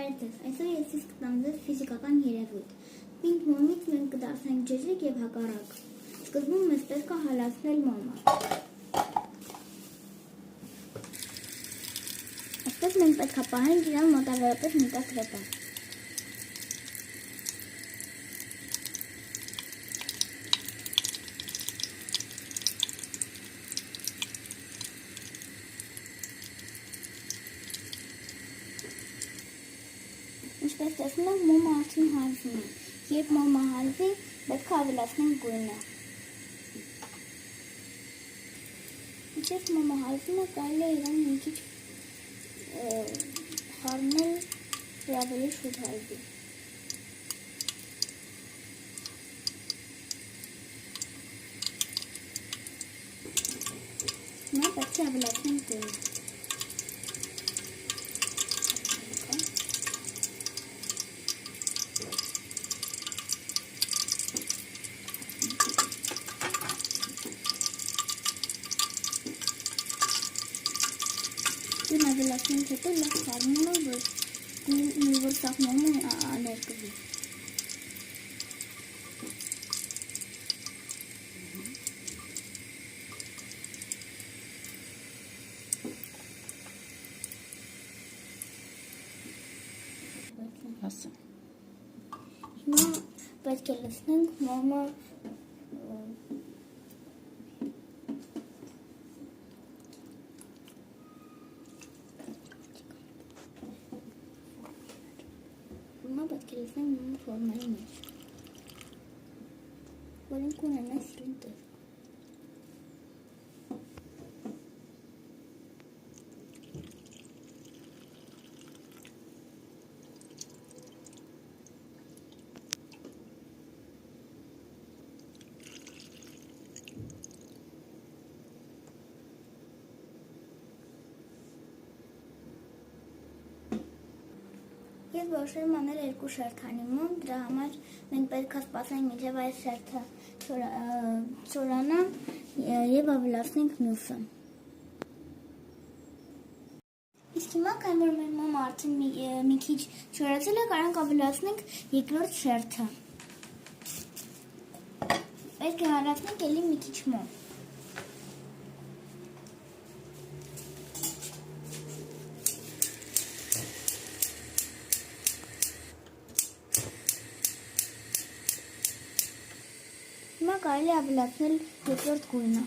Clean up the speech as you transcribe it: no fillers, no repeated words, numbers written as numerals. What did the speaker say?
Բարև ձեզ, այսօր ես իսկ կտամ ձեզ ֆիզիկական երևույթ։ Պինդ մոմից մենք կդարձնենք ջեջիկ և հակառակ։ Սկզբում մեզ պետք է հալածնել մոմը։ Այսպես մենք պետք է պահենք իրան մոտավորապես մի տակ րոպե։ Ինչպես տեսնում եք, մոմը արդեն հալվում է։ Երբ մոմը հալվի, պետք է ավելացնենք գույնը։ Ինչպես մոմը հալվում է, կարելի է իրան մի քիչ խառնել, որ ավելի շուտ հալվի։ Հիմա պետք է ավելացնենք գույնը։ Դու ավելացնենք հետո լավ խառնում եմ, որ սաղ մոմը ներկվի։ Հիմա պետք է լցնենք մոմը պետք է լցնենք մոմը ֆորմայի մեջ, որոնք ունենան սիլինդր։ Ես որոշել եմ անել երկու շերտանի մոմ, դրա համար մենք պետք է սպասենք մինչև այս շերտը չորանա և ավելացնենք մյուսը։ Իսկ հիմա, քանի որ մեր մոմը արդեն մի քիչ չորացել է, կարանք ավելացնենք երկրորդ շերտը։ Պետք է հալածնենք էլի մի քիչ մոմ։ Հիմա կարելի է ավելացնել երկրորդ գույնը։